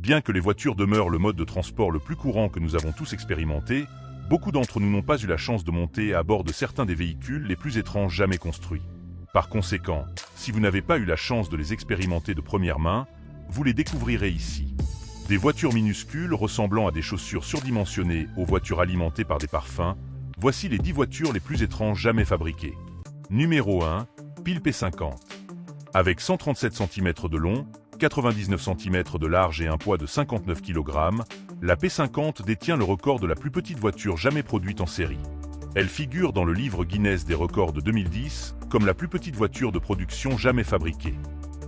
Bien que les voitures demeurent le mode de transport le plus courant que nous avons tous expérimenté, beaucoup d'entre nous n'ont pas eu la chance de monter à bord de certains des véhicules les plus étranges jamais construits. Par conséquent, si vous n'avez pas eu la chance de les expérimenter de première main, vous les découvrirez ici. Des voitures minuscules ressemblant à des chaussures surdimensionnées aux voitures alimentées par des parfums, voici les 10 voitures les plus étranges jamais fabriquées. Numéro 1, Pile P50. Avec 137 cm de long, 99 cm de large et un poids de 59 kg, la P50 détient le record de la plus petite voiture jamais produite en série. Elle figure dans le livre Guinness des records de 2010 comme la plus petite voiture de production jamais fabriquée.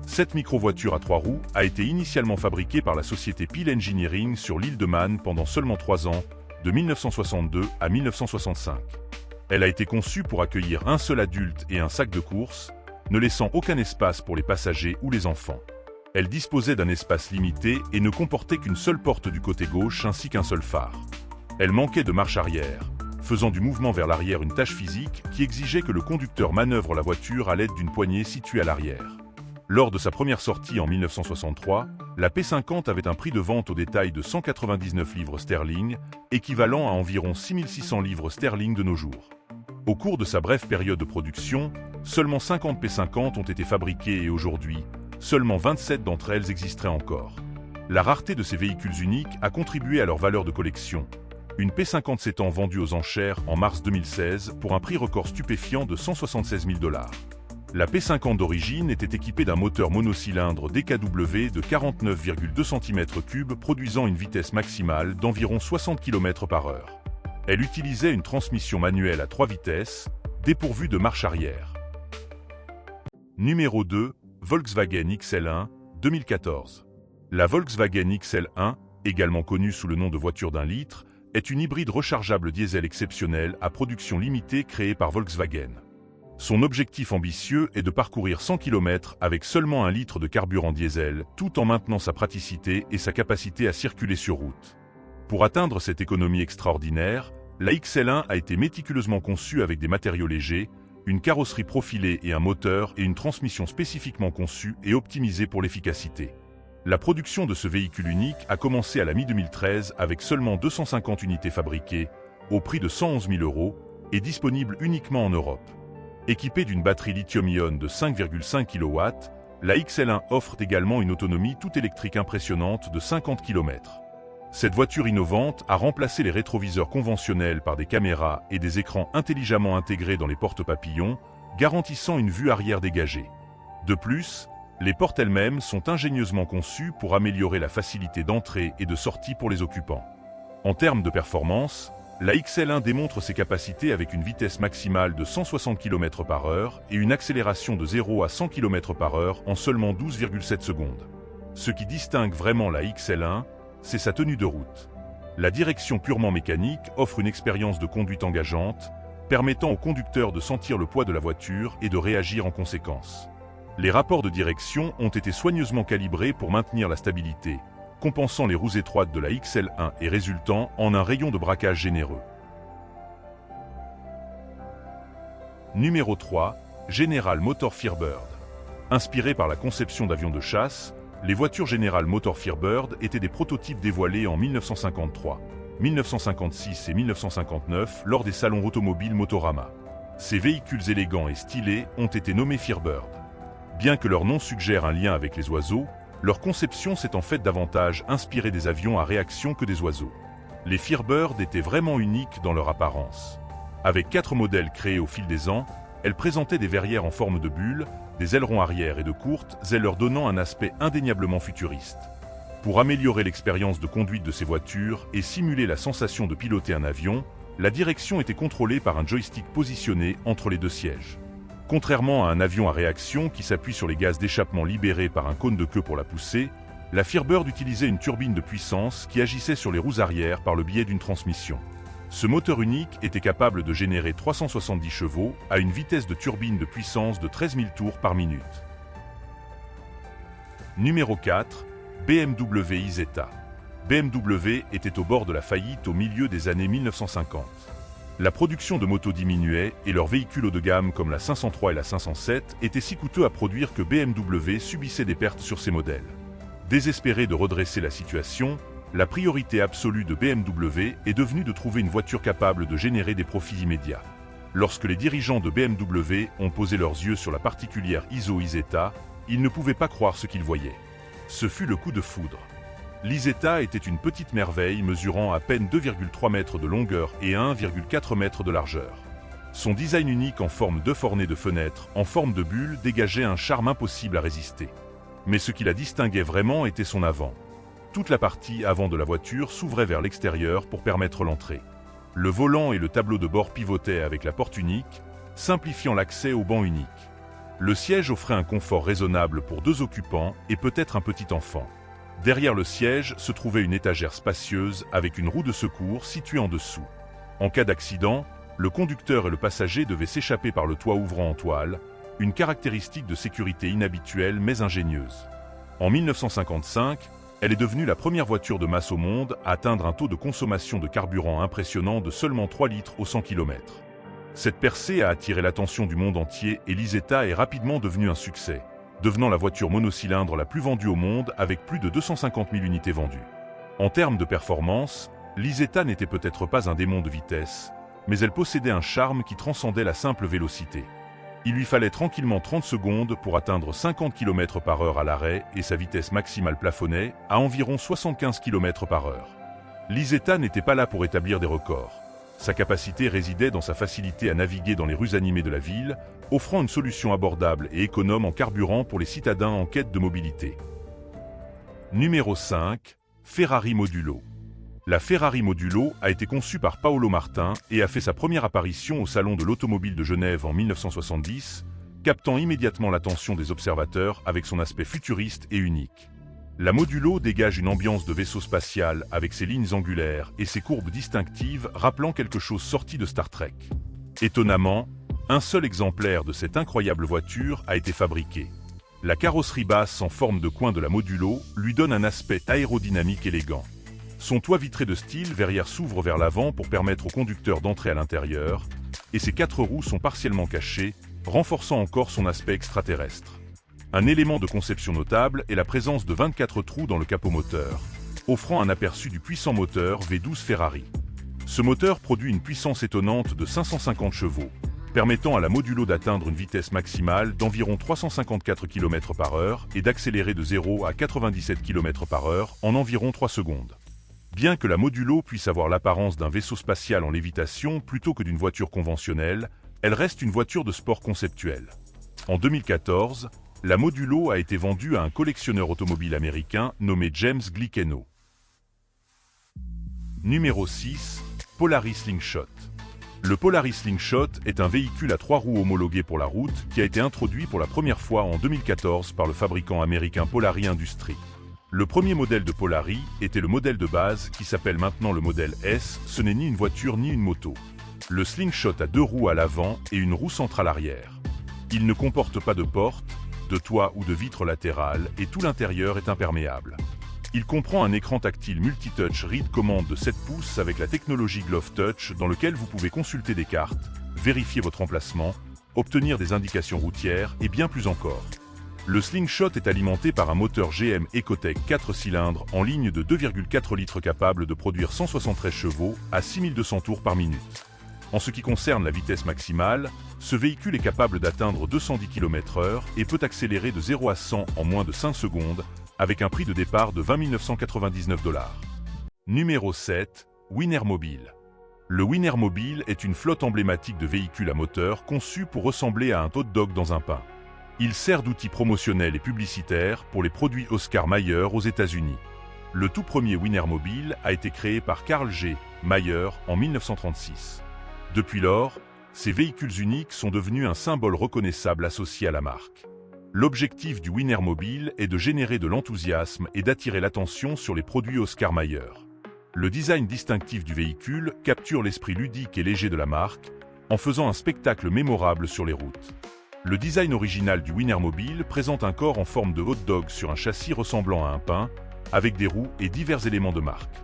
Cette micro-voiture à 3 roues a été initialement fabriquée par la société Pile Engineering sur l'île de Man pendant seulement 3 ans, de 1962 à 1965. Elle a été conçue pour accueillir un seul adulte et un sac de course, ne laissant aucun espace pour les passagers ou les enfants. Elle disposait d'un espace limité et ne comportait qu'une seule porte du côté gauche ainsi qu'un seul phare. Elle manquait de marche arrière, faisant du mouvement vers l'arrière une tâche physique qui exigeait que le conducteur manœuvre la voiture à l'aide d'une poignée située à l'arrière. Lors de sa première sortie en 1963, la P50 avait un prix de vente au détail de 199 livres sterling, équivalent à environ 6600 livres sterling de nos jours. Au cours de sa brève période de production, seulement 50 P50 ont été fabriquées et aujourd'hui, seulement 27 d'entre elles existeraient encore. La rareté de ces véhicules uniques a contribué à leur valeur de collection. Une P50 s'étant vendue aux enchères en mars 2016 pour un prix record stupéfiant de 176 000 $. La P50 d'origine était équipée d'un moteur monocylindre DKW de 49,2 cm3 produisant une vitesse maximale d'environ 60 km/h. Elle utilisait une transmission manuelle à 3 vitesses, dépourvue de marche arrière. Numéro 2, Volkswagen XL1, 2014. La Volkswagen XL1, également connue sous le nom de voiture d'1 litre, est une hybride rechargeable diesel exceptionnelle à production limitée créée par Volkswagen. Son objectif ambitieux est de parcourir 100 km avec seulement 1 litre de carburant diesel, tout en maintenant sa praticité et sa capacité à circuler sur route. Pour atteindre cette économie extraordinaire, la XL1 a été méticuleusement conçue avec des matériaux légers, une carrosserie profilée et un moteur et une transmission spécifiquement conçue et optimisée pour l'efficacité. La production de ce véhicule unique a commencé à la mi-2013 avec seulement 250 unités fabriquées, au prix de 111 000 € et disponible uniquement en Europe. Équipée d'une batterie lithium-ion de 5,5 kW, la XL1 offre également une autonomie tout électrique impressionnante de 50 km. Cette voiture innovante a remplacé les rétroviseurs conventionnels par des caméras et des écrans intelligemment intégrés dans les portes papillons, garantissant une vue arrière dégagée. De plus, les portes elles-mêmes sont ingénieusement conçues pour améliorer la facilité d'entrée et de sortie pour les occupants. En termes de performance, la XL1 démontre ses capacités avec une vitesse maximale de 160 km/h et une accélération de 0 à 100 km/h en seulement 12,7 secondes. Ce qui distingue vraiment la XL1, c'est sa tenue de route. La direction purement mécanique offre une expérience de conduite engageante, permettant au conducteur de sentir le poids de la voiture et de réagir en conséquence. Les rapports de direction ont été soigneusement calibrés pour maintenir la stabilité, compensant les roues étroites de la XL1 et résultant en un rayon de braquage généreux. Numéro 3, General Motors Firebird. Inspirées par la conception d'avions de chasse, les voitures General Motors Firebird étaient des prototypes dévoilés en 1953, 1956 et 1959 lors des salons automobiles Motorama. Ces véhicules élégants et stylés ont été nommés Firebird. Bien que leur nom suggère un lien avec les oiseaux, leur conception s'est en fait davantage inspirée des avions à réaction que des oiseaux. Les Firebird étaient vraiment uniques dans leur apparence. Avec 4 modèles créés au fil des ans, elles présentaient des verrières en forme de bulle, des ailerons arrière et de courtes ailes leur donnant un aspect indéniablement futuriste. Pour améliorer l'expérience de conduite de ces voitures et simuler la sensation de piloter un avion, la direction était contrôlée par un joystick positionné entre les 2 sièges. Contrairement à un avion à réaction qui s'appuie sur les gaz d'échappement libérés par un cône de queue pour la pousser, la Firebird utilisait une turbine de puissance qui agissait sur les roues arrière par le biais d'une transmission. Ce moteur unique était capable de générer 370 chevaux à une vitesse de turbine de puissance de 13 000 tours par minute. Numéro 4, BMW iZeta. BMW était au bord de la faillite au milieu des années 1950. La production de motos diminuait et leurs véhicules haut de gamme comme la 503 et la 507 étaient si coûteux à produire que BMW subissait des pertes sur ces modèles. Désespéré de redresser la situation, la priorité absolue de BMW est devenue de trouver une voiture capable de générer des profits immédiats. Lorsque les dirigeants de BMW ont posé leurs yeux sur la particulière Isetta, ils ne pouvaient pas croire ce qu'ils voyaient. Ce fut le coup de foudre. L'Isetta était une petite merveille mesurant à peine 2,3 mètres de longueur et 1,4 mètres de largeur. Son design unique en forme d'œuf orné de fenêtres, en forme de bulle, dégageait un charme impossible à résister. Mais ce qui la distinguait vraiment était son avant. Toute la partie avant de la voiture s'ouvrait vers l'extérieur pour permettre l'entrée. Le volant et le tableau de bord pivotaient avec la porte unique, simplifiant l'accès au banc unique. Le siège offrait un confort raisonnable pour 2 occupants et peut-être un petit enfant. Derrière le siège se trouvait une étagère spacieuse avec une roue de secours située en dessous. En cas d'accident, le conducteur et le passager devaient s'échapper par le toit ouvrant en toile, une caractéristique de sécurité inhabituelle mais ingénieuse. En 1955, elle est devenue la première voiture de masse au monde à atteindre un taux de consommation de carburant impressionnant de seulement 3 litres au 100 km. Cette percée a attiré l'attention du monde entier et l'Isetta est rapidement devenue un succès, devenant la voiture monocylindre la plus vendue au monde avec plus de 250 000 unités vendues. En termes de performance, l'Isetta n'était peut-être pas un démon de vitesse, mais elle possédait un charme qui transcendait la simple vélocité. Il lui fallait tranquillement 30 secondes pour atteindre 50 km/h à l'arrêt et sa vitesse maximale plafonnait à environ 75 km/h. L'Isetta n'était pas là pour établir des records. Sa capacité résidait dans sa facilité à naviguer dans les rues animées de la ville, offrant une solution abordable et économe en carburant pour les citadins en quête de mobilité. Numéro 5. Ferrari Modulo. La Ferrari Modulo a été conçue par Paolo Martin et a fait sa première apparition au Salon de l'Automobile de Genève en 1970, captant immédiatement l'attention des observateurs avec son aspect futuriste et unique. La Modulo dégage une ambiance de vaisseau spatial avec ses lignes angulaires et ses courbes distinctives rappelant quelque chose sorti de Star Trek. Étonnamment, un seul exemplaire de cette incroyable voiture a été fabriqué. La carrosserie basse en forme de coin de la Modulo lui donne un aspect aérodynamique élégant. Son toit vitré de style verrière s'ouvre vers l'avant pour permettre au conducteur d'entrer à l'intérieur, et ses 4 roues sont partiellement cachées, renforçant encore son aspect extraterrestre. Un élément de conception notable est la présence de 24 trous dans le capot moteur, offrant un aperçu du puissant moteur V12 Ferrari. Ce moteur produit une puissance étonnante de 550 chevaux, permettant à la Modulo d'atteindre une vitesse maximale d'environ 354 km/h et d'accélérer de 0 à 97 km/h en environ 3 secondes. Bien que la Modulo puisse avoir l'apparence d'un vaisseau spatial en lévitation plutôt que d'une voiture conventionnelle, elle reste une voiture de sport conceptuelle. En 2014, la Modulo a été vendue à un collectionneur automobile américain nommé James Glickenhaus. Numéro 6. Polaris Slingshot. Le Polaris Slingshot est un véhicule à 3 roues homologué pour la route qui a été introduit pour la première fois en 2014 par le fabricant américain Polari Industries. Le premier modèle de Polari était le modèle de base qui s'appelle maintenant le modèle S, ce n'est ni une voiture ni une moto. Le Slingshot a 2 roues à l'avant et une roue centrale arrière. Il ne comporte pas de porte, de toit ou de vitre latérale et tout l'intérieur est imperméable. Il comprend un écran tactile multitouch read commande de 7 pouces avec la technologie Glove Touch dans lequel vous pouvez consulter des cartes, vérifier votre emplacement, obtenir des indications routières et bien plus encore. Le Slingshot est alimenté par un moteur GM Ecotec 4 cylindres en ligne de 2,4 litres capable de produire 173 chevaux à 6200 tours par minute. En ce qui concerne la vitesse maximale, ce véhicule est capable d'atteindre 210 km/h et peut accélérer de 0 à 100 en moins de 5 secondes, avec un prix de départ de $20 999. Numéro 7. Wienermobile. Le Wienermobile est une flotte emblématique de véhicules à moteur conçus pour ressembler à un hot dog dans un pain. Il sert d'outil promotionnel et publicitaire pour les produits Oscar Mayer aux États-Unis. Le tout premier Wienermobile a été créé par Karl G. Mayer en 1936. Depuis lors, ces véhicules uniques sont devenus un symbole reconnaissable associé à la marque. L'objectif du Wienermobile est de générer de l'enthousiasme et d'attirer l'attention sur les produits Oscar Mayer. Le design distinctif du véhicule capture l'esprit ludique et léger de la marque, en faisant un spectacle mémorable sur les routes. Le design original du Wienermobile présente un corps en forme de hot dog sur un châssis ressemblant à un pain, avec des roues et divers éléments de marque.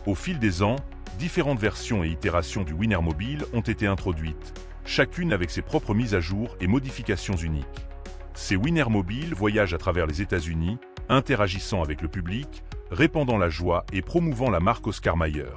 Au fil des ans, différentes versions et itérations du Wienermobile ont été introduites, chacune avec ses propres mises à jour et modifications uniques. Ces Wienermobiles voyagent à travers les États-Unis, interagissant avec le public, répandant la joie et promouvant la marque Oscar Mayer.